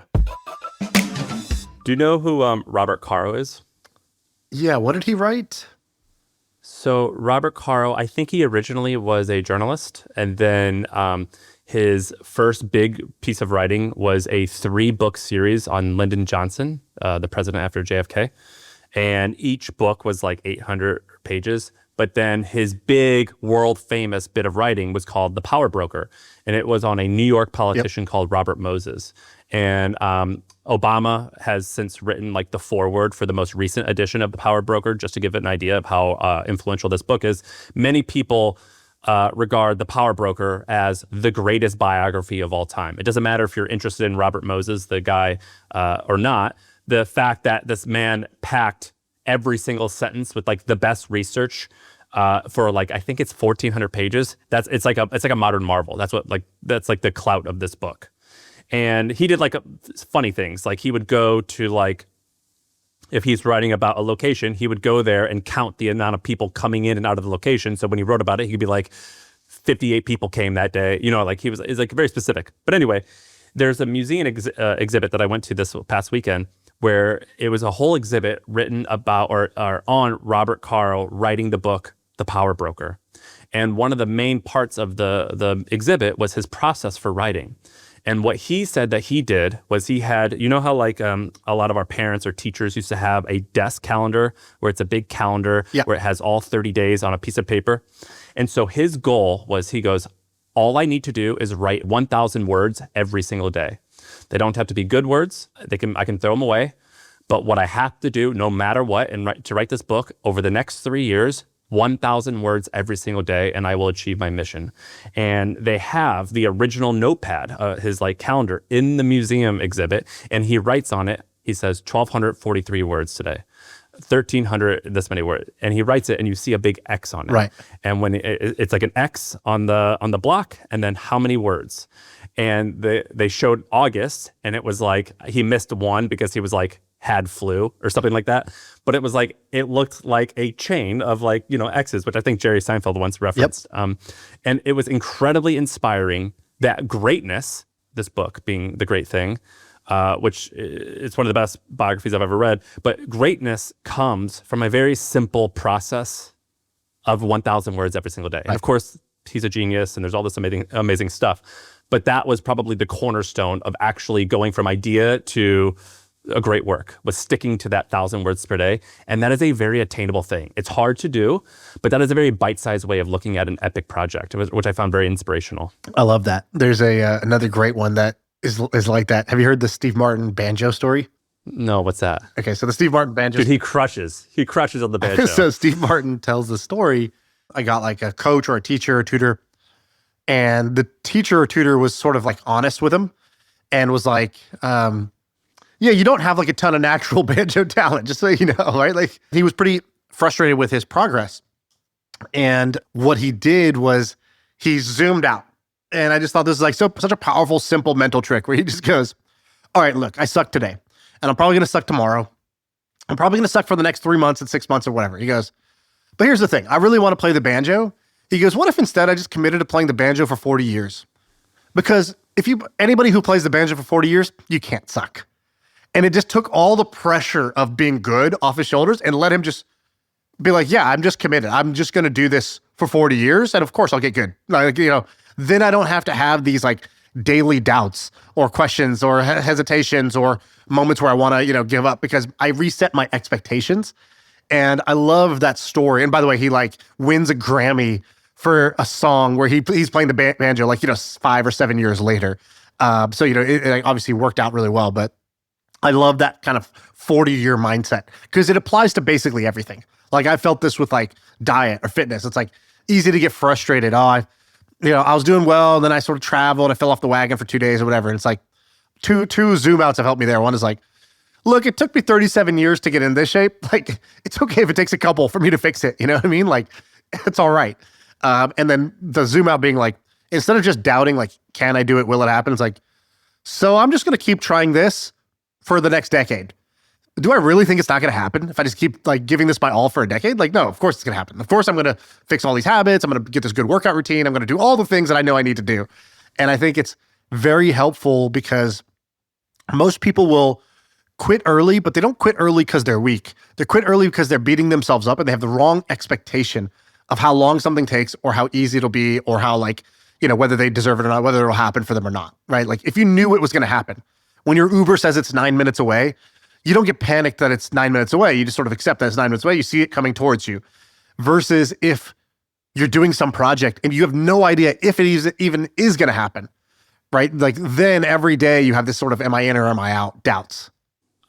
Do you know who Robert Caro is? Yeah, what did he write? So Robert Caro, I think he originally was a journalist, and then his first big piece of writing was a 3-book series on Lyndon Johnson, the president after JFK. And each book was like 800 pages. But then his big world famous bit of writing was called The Power Broker. And it was on a New York politician called Robert Moses. And Obama has since written like the foreword for the most recent edition of The Power Broker, just to give it an idea of how influential this book is. Many people regard The Power Broker as the greatest biography of all time. It doesn't matter if you're interested in Robert Moses, the guy, or not. The fact that this man packed every single sentence with like the best research for like, I think it's 1,400 pages. It's like a modern marvel. That's like the clout of this book. And he did like funny things. Like he would go to like, if he's writing about a location, he would go there and count the amount of people coming in and out of the location. So when he wrote about it, he'd be like, 58 people came that day. Like is like very specific. But anyway, there's a museum exhibit that I went to this past weekend where it was a whole exhibit written about or on Robert Caro writing the book, The Power Broker. And one of the main parts of the exhibit was his process for writing. And what he said that he did was he had, how like a lot of our parents or teachers used to have a desk calendar where it's a big calendar where it has all 30 days on a piece of paper. And so his goal was, he goes, all I need to do is write 1,000 words every single day. They don't have to be good words. I can throw them away. But what I have to do, no matter what, to write this book over the next 3 years, 1,000 words every single day, and I will achieve my mission. And they have the original notepad, his like calendar, in the museum exhibit, and he writes on it. He says 1,243 words today, 1,300 this many words, and he writes it, and you see a big X on it. Right. And when it's like an X on the block, and then how many words. And they showed August, and it was like he missed one because he was like had flu or something like that. But it was like, it looked like a chain of like, X's, which I think Jerry Seinfeld once referenced. Yep. And it was incredibly inspiring that greatness, this book being the great thing, which it's one of the best biographies I've ever read. But greatness comes from a very simple process of 1,000 words every single day. And of course, he's a genius and there's all this amazing stuff. But that was probably the cornerstone of actually going from idea to a great work, was sticking to that 1,000 words per day. And that is a very attainable thing. It's hard to do, but that is a very bite-sized way of looking at an epic project, which I found very inspirational. I love that. There's another great one that is like that. Have you heard the Steve Martin banjo story? No, what's that? Okay, so the Steve Martin banjo... Dude, he crushes on the banjo. So Steve Martin tells the story. I got like a coach or a teacher or tutor, and the teacher or tutor was sort of like honest with him and was like, yeah, you don't have like a ton of natural banjo talent, just so you know, right? Like he was pretty frustrated with his progress. And what he did was he zoomed out. And I just thought this is like such a powerful, simple mental trick where he just goes, all right, look, I suck today. And I'm probably going to suck tomorrow. I'm probably going to suck for the next 3 months and 6 months or whatever. He goes, but here's the thing. I really want to play the banjo. He goes, what if instead I just committed to playing the banjo for 40 years? Because anybody who plays the banjo for 40 years, you can't suck. And it just took all the pressure of being good off his shoulders and let him just be like, yeah, I'm just committed. I'm just going to do this for 40 years. And of course I'll get good. Like, then I don't have to have these like daily doubts or questions or hesitations or moments where I want to, give up, because I reset my expectations. And I love that story. And by the way, he like wins a Grammy for a song where he's playing the banjo, like, 5 or 7 years later. So, it obviously worked out really well, but I love that kind of 40-year mindset because it applies to basically everything. Like I felt this with like diet or fitness. It's like easy to get frustrated. I was doing well, and then I sort of traveled. I fell off the wagon for 2 days or whatever. And it's like two zoom outs have helped me there. One is like, look, it took me 37 years to get in this shape. Like it's okay if it takes a couple for me to fix it. You know what I mean? Like it's all right. And then the zoom out being like, instead of just doubting, like, can I do it? Will it happen? It's like, so I'm just going to keep trying this for the next decade. Do I really think it's not going to happen if I just keep like giving this my all for a decade? Like, no, of course it's going to happen. Of course I'm going to fix all these habits. I'm going to get this good workout routine. I'm going to do all the things that I know I need to do. And I think it's very helpful because most people will quit early, but they don't quit early because they're weak. They quit early because they're beating themselves up and they have the wrong expectation of how long something takes or how easy it'll be or how like, whether they deserve it or not, whether it'll happen for them or not, right? Like if you knew it was going to happen, when your Uber says it's 9 minutes away, you don't get panicked that it's 9 minutes away. You just sort of accept that it's 9 minutes away. You see it coming towards you. Versus if you're doing some project and you have no idea if it even is going to happen, right? Like then every day you have this sort of am I in or am I out doubts.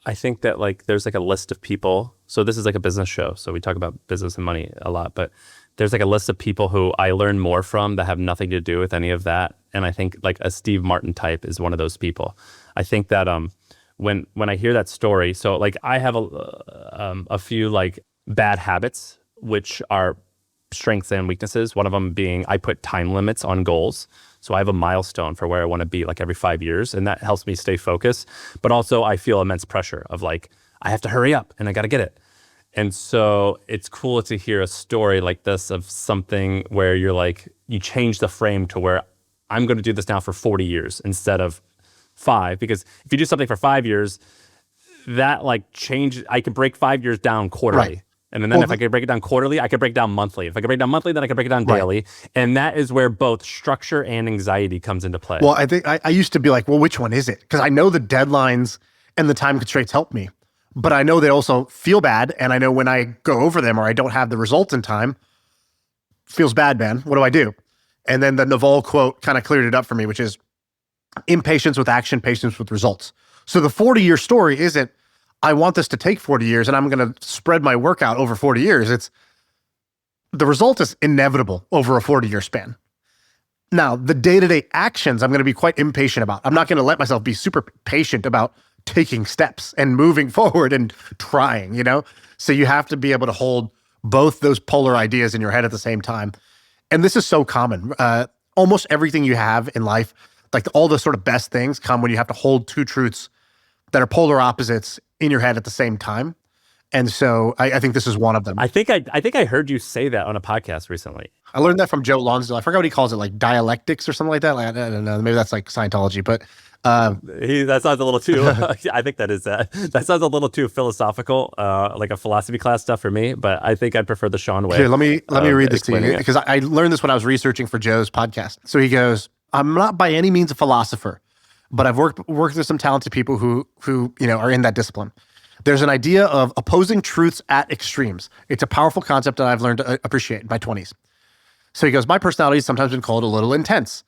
I think that like there's like a list of people. So this is like a business show. So we talk about business and money a lot, but there's like a list of people who I learn more from that have nothing to do with any of that. And I think like a Steve Martin type is one of those people. I think that when I hear that story, so like I have a few like bad habits, which are strengths and weaknesses. One of them being I put time limits on goals. So I have a milestone for where I want to be like every 5 years, and that helps me stay focused. But also I feel immense pressure of like, I have to hurry up and I got to get it. And so it's cool to hear a story like this of something where you're like, you change the frame to where I'm going to do this now for 40 years instead of 5. Because if you do something for 5 years, that like change, I can break 5 years down quarterly. Right. And then if I could break it down quarterly, I could break it down monthly. If I could break it down monthly, then I could break it down daily. Right. And that is where both structure and anxiety comes into play. Well, I think I used to be like, well, which one is it? Because I know the deadlines and the time constraints help me. But I know they also feel bad. And I know when I go over them or I don't have the results in time, feels bad, man. What do I do? And then the Naval quote kind of cleared it up for me, which is impatience with action, patience with results. So the 40-year story isn't, I want this to take 40 years and I'm going to spread my workout over 40 years. It's the result is inevitable over a 40-year span. Now, the day-to-day actions I'm going to be quite impatient about. I'm not going to let myself be super patient about taking steps and moving forward and trying, So you have to be able to hold both those polar ideas in your head at the same time. And this is so common. Almost everything you have in life, like all the sort of best things come when you have to hold two truths that are polar opposites in your head at the same time. And so I think this is one of them. I think I heard you say that on a podcast recently. I learned that from Joe Lonsdale. I forgot what he calls it, like dialectics or something like that. Like, I don't know. Maybe that's like Scientology, but that sounds a little too. I think that is that. That sounds a little too philosophical, like a philosophy class stuff for me. But I think I'd prefer the Shaan way. Here, let me read this to you because I learned this when I was researching for Joe's podcast. So he goes, "I'm not by any means a philosopher, but I've worked with some talented people who are in that discipline. There's an idea of opposing truths at extremes. It's a powerful concept that I've learned to appreciate in my 20s. So he goes, my personality has sometimes been called a little intense.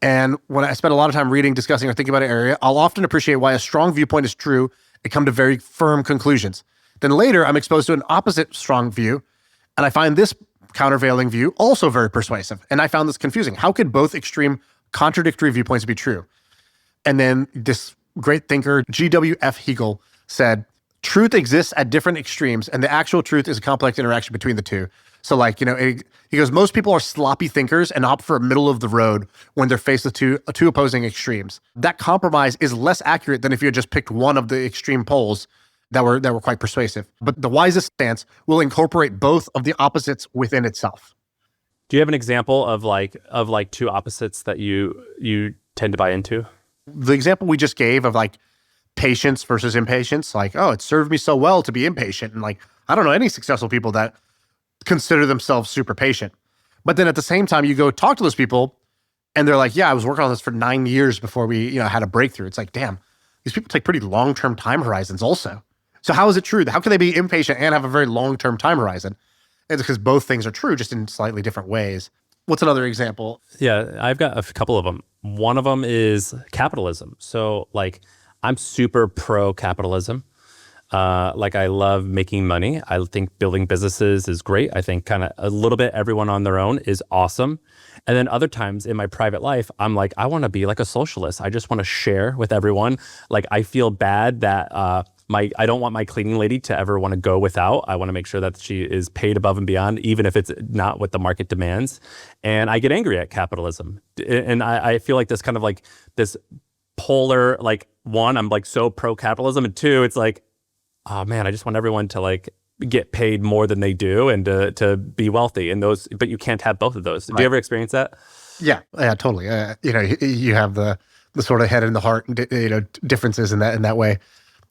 And when I spend a lot of time reading, discussing, or thinking about an area, I'll often appreciate why a strong viewpoint is true and come to very firm conclusions. Then later, I'm exposed to an opposite strong view, and I find this countervailing view also very persuasive. And I found this confusing. How could both extreme contradictory viewpoints be true? And then this great thinker, G.W.F. Hegel, said, truth exists at different extremes, and the actual truth is a complex interaction between the two. So like, he goes, most people are sloppy thinkers and opt for a middle of the road when they're faced with two opposing extremes. That compromise is less accurate than if you had just picked one of the extreme poles that were quite persuasive. But the wisest stance will incorporate both of the opposites within itself. Do you have an example of like two opposites that you tend to buy into? The example we just gave of like patience versus impatience, like, oh, it served me so well to be impatient. And like, I don't know any successful people that consider themselves super patient. But then at the same time, you go talk to those people and they're like, yeah, I was working on this for 9 years before we, had a breakthrough. It's like, damn, these people take pretty long-term time horizons also. So how is it true? How can they be impatient and have a very long-term time horizon? It's because both things are true, just in slightly different ways. What's another example? Yeah, I've got a couple of them. One of them is capitalism. So like, I'm super pro capitalism. Like I love making money. I think building businesses is great. I think kind of a little bit everyone on their own is awesome. And then other times in my private life, I'm like, I want to be like a socialist. I just want to share with everyone. Like I feel bad that I don't want my cleaning lady to ever want to go without. I want to make sure that she is paid above and beyond, even if it's not what the market demands. And I get angry at capitalism. And I feel like this kind of like this polar, like one, I'm like so pro capitalism, and two, it's like, oh man, I just want everyone to like get paid more than they do and to be wealthy. And those, but you can't have both of those. Right. Do you ever experience that? Yeah, totally. You have the sort of head and the heart, differences in that way.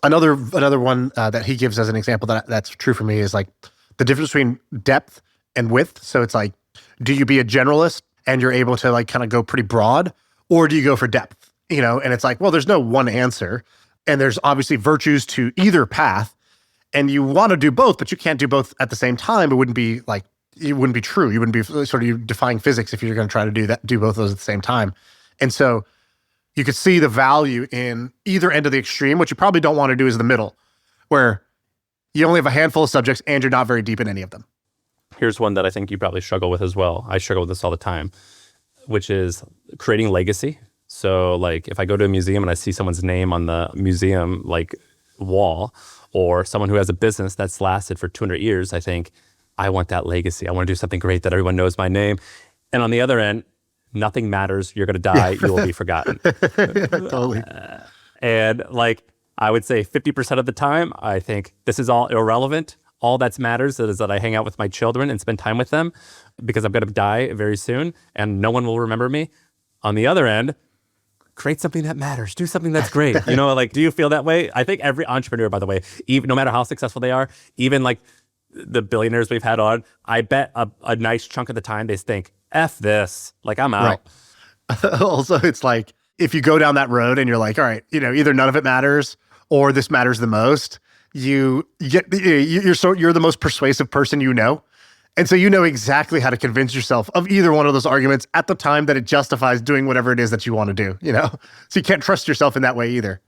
Another one that he gives as an example that's true for me is like the difference between depth and width. So it's like, do you be a generalist and you're able to like kind of go pretty broad, or do you go for depth? And it's like, well, there's no one answer. And there's obviously virtues to either path, and you want to do both, but you can't do both at the same time. It wouldn't be true. You wouldn't be sort of defying physics if you're going to try to do both of those at the same time. And so you could see the value in either end of the extreme. What you probably don't want to do is the middle, where you only have a handful of subjects and you're not very deep in any of them. Here's one that I think you probably struggle with as well. I struggle with this all the time, which is creating legacy. So like if I go to a museum and I see someone's name on the museum like wall, or someone who has a business that's lasted for 200 years, I think, I want that legacy. I want to do something great that everyone knows my name. And on the other end, nothing matters. You're going to die. You will be forgotten. Totally. And like, I would say 50% of the time, I think this is all irrelevant. All that matters is that I hang out with my children and spend time with them, because I'm going to die very soon and no one will remember me. On the other end, create something that matters. Do something that's great. Do you feel that way? I think every entrepreneur, by the way, even no matter how successful they are, even like the billionaires we've had on, I bet a nice chunk of the time they think, F this, like I'm out. Right. Also, it's like, if you go down that road and you're like, all right, either none of it matters or this matters the most, you're the most persuasive person you know. And so you know exactly how to convince yourself of either one of those arguments at the time that it justifies doing whatever it is that you want to do, So you can't trust yourself in that way either.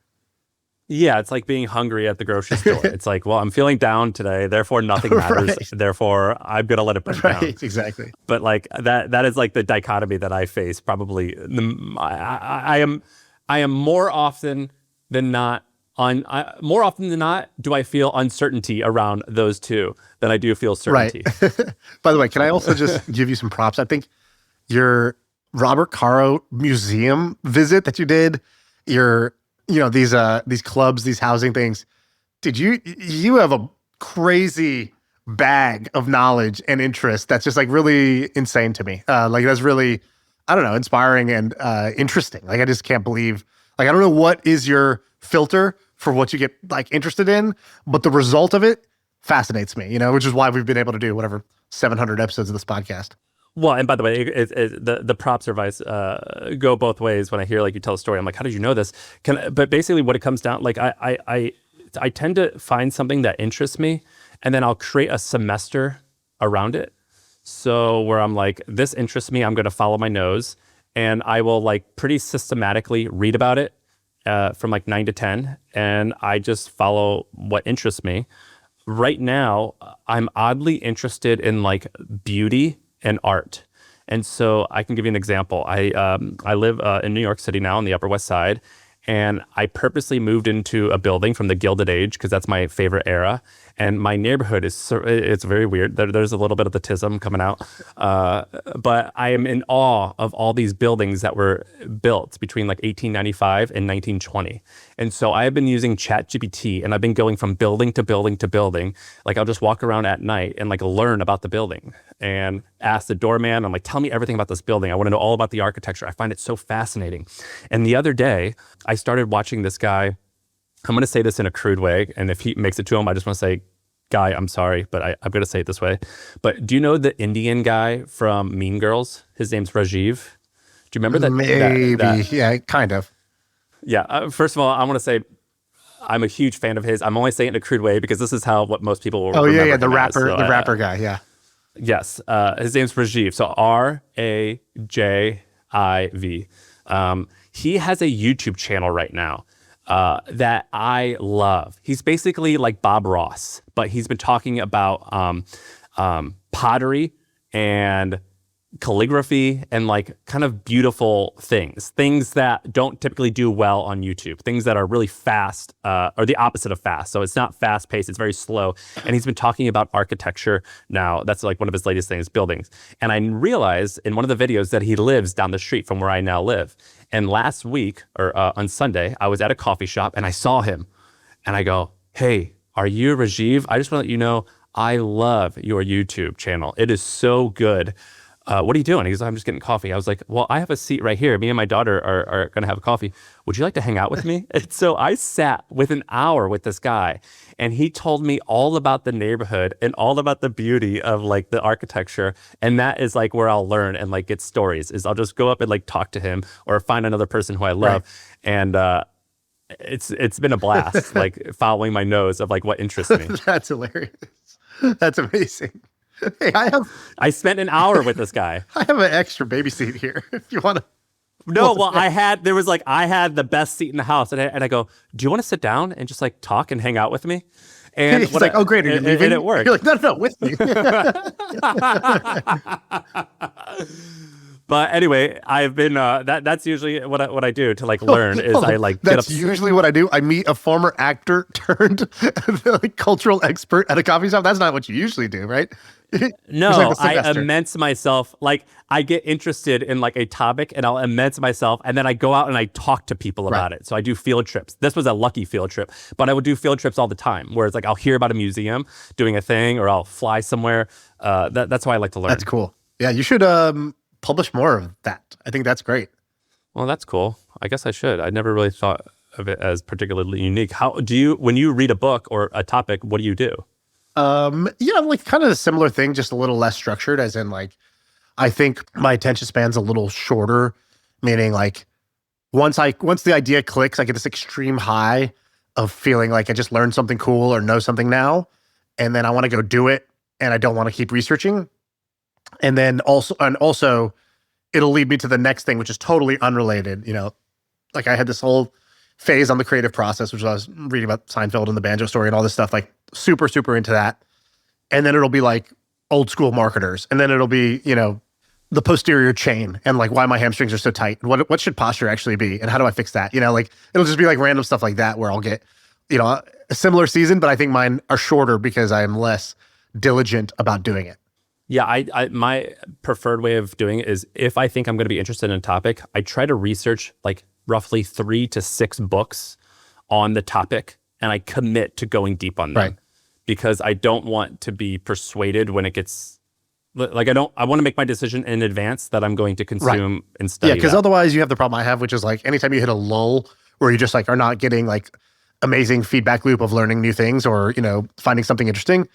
Yeah, it's like being hungry at the grocery store. It's like, well, I'm feeling down today, therefore nothing matters. Right. Therefore, I'm going to let it put down. Right, exactly. But like that is like the dichotomy that I face probably. I am more often than not do I feel uncertainty around those two than I do feel certainty. Right. By the way, can I also just give you some props? I think your Robert Caro museum visit that you did, these clubs, these housing things, you have a crazy bag of knowledge and interest that's just like really insane to me. Like that's really, I don't know, inspiring and interesting. Like I just can't believe, like I don't know what is your filter for what you get like interested in, but the result of it fascinates me, which is why we've been able to do whatever 700 episodes of this podcast. Well, and by the way, the props or go both ways. When I hear like you tell a story, I'm like, how did you know this? But basically, what it comes down, like I tend to find something that interests me, and then I'll create a semester around it. So where I'm like, this interests me, I'm going to follow my nose, and I will like pretty systematically read about it from like 9 to 10, and I just follow what interests me. Right now, I'm oddly interested in like beauty and art. And so I can give you an example. I live in New York City now on the Upper West Side, And I purposely moved into a building from the Gilded Age because that's my favorite era. And my neighborhood it's very weird. There's a little bit of the tism coming out. But I am in awe of all these buildings that were built between like 1895 and 1920. And so I have been using ChatGPT, and I've been going from building to building to building. Like I'll just walk around at night and like learn about the building and ask the doorman, I'm like, tell me everything about this building. I want to know all about the architecture. I find it so fascinating. And the other day, I started watching this guy. I'm going to say this in a crude way, and if he makes it to him, I just want to say, guy, I'm sorry, but I'm going to say it this way. But do you know the Indian guy from Mean Girls? His name's Rajiv. Do you remember that? Maybe, yeah, kind of. Yeah, first of all, I want to say I'm a huge fan of his. I'm only saying it in a crude way because this is what most people will remember. Oh, yeah, the rapper, so, the rapper guy, yeah. Yes, his name's Rajiv. So Rajiv. He has a YouTube channel right now that I love. He's basically like Bob Ross, but he's been talking about pottery and calligraphy and like kind of beautiful things that don't typically do well on YouTube, things that are really fast or the opposite of fast. So it's not fast paced, it's very slow. And he's been talking about architecture now. That's like one of his latest things, buildings. And I realized in one of the videos that he lives down the street from where I now live. And last week or on Sunday, I was at a coffee shop and I saw him and I go, hey, are you Rajiv? I just want to let you know, I love your YouTube channel. It is so good. What are you doing? He goes, I'm just getting coffee. I was like, well, I have a seat right here. Me and my daughter are going to have a coffee. Would you like to hang out with me? And so I sat with an hour with this guy, and he told me all about the neighborhood and all about the beauty of like the architecture. And that is like where I'll learn and like get stories is I'll just go up and like talk to him or find another person who I love. Right. And it's been a blast, like following my nose of like what interests me. That's hilarious. That's amazing. Hey, I spent an hour with this guy. I have an extra baby seat here if you want to. No, well, I had the best seat in the house. And I go, do you want to sit down and just like talk and hang out with me? And he's like, oh, great. Are you leaving? And it worked. You're like, no, with me. But anyway, I've been that's usually what I do to like learn is I like get up. That's usually what I do. I meet a former actor turned like, cultural expert at a coffee shop. That's not what you usually do, right? No, I immense myself. Like I get interested in like a topic and I'll immense myself, and then I go out and I talk to people about it. So I do field trips. This was a lucky field trip, but I would do field trips all the time. Where it's like I'll hear about a museum doing a thing, or I'll fly somewhere. That's why I like to learn. That's cool. Yeah, you should publish more of that. I think that's great. Well, that's cool. I guess I should. I never really thought of it as particularly unique. How do you, when you read a book or a topic, what do you do? Yeah, like kind of a similar thing, just a little less structured, as in like, I think my attention span's a little shorter, meaning like once the idea clicks, I get this extreme high of feeling like I just learned something cool or know something now. And then I want to go do it. And I don't want to keep researching. And then also it'll lead me to the next thing, which is totally unrelated. You know, like I had this whole phase on the creative process, which I was reading about Seinfeld and the banjo story and all this stuff, like super, super into that. And then it'll be like old school marketers. And then it'll be, you know, the posterior chain and like why my hamstrings are so tight. What should posture actually be? And how do I fix that? You know, like it'll just be like random stuff like that where I'll get, you know, a similar season, but I think mine are shorter because I am less diligent about doing it. Yeah, I my preferred way of doing it is if I think I'm going to be interested in a topic, I try to research like roughly 3 to 6 books on the topic, and I commit to going deep on them. Right. Because I don't want to be persuaded when it gets like I want to make my decision in advance that I'm going to consume and study. Yeah, because otherwise you have the problem I have, which is like anytime you hit a lull where you just like are not getting like amazing feedback loop of learning new things or, you know, finding something interesting,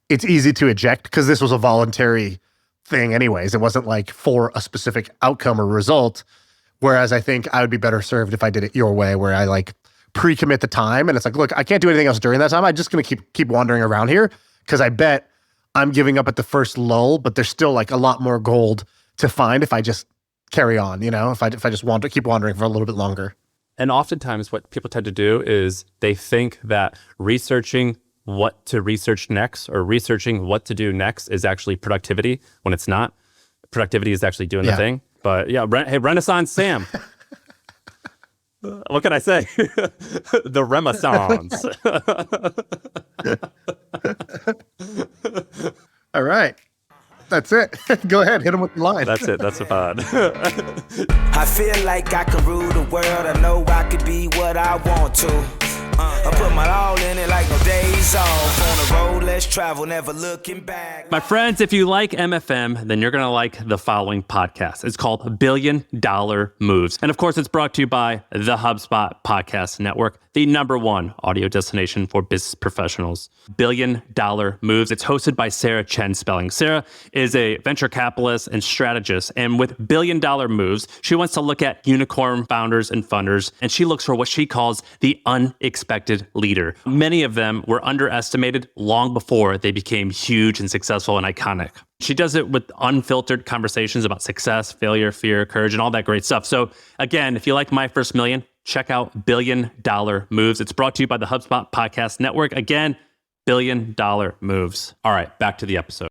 it's easy to eject because this was a voluntary thing anyways. It wasn't like for a specific outcome or result. Whereas I think I would be better served if I did it your way, where I like pre-commit the time and it's like, look, I can't do anything else during that time. I'm just going to keep wandering around here because I bet I'm giving up at the first lull, but there's still like a lot more gold to find if I just carry on, you know, if I just keep wandering for a little bit longer. And oftentimes what people tend to do is they think that researching what to research next or researching what to do next is actually productivity when it's not. Productivity is actually doing the thing. But yeah, hey, Renaissance Sam. What can I say? The Renaissance. All right. That's it. Go ahead. Hit him with the line. That's it. That's about I feel like I can rule the world. I know I could be what I want to. I put my all in it like no days off. On the road, let's travel, never looking back. My friends, if you like MFM, then you're going to like the following podcast. It's called $1 Billion Moves. And of course, it's brought to you by the HubSpot Podcast Network, the #1 audio destination for business professionals. $1 Billion Moves. It's hosted by Sarah Chen Spelling. Sarah is a venture capitalist and strategist. And with $1 Billion Moves, she wants to look at unicorn founders and funders. And she looks for what she calls the unexpected leader. Many of them were underestimated long before they became huge and successful and iconic. She does it with unfiltered conversations about success, failure, fear, courage, and all that great stuff. So again, if you like My First Million, check out $1 Billion Moves. It's brought to you by the HubSpot Podcast Network. Again, $1 Billion Moves. All right, back to the episode.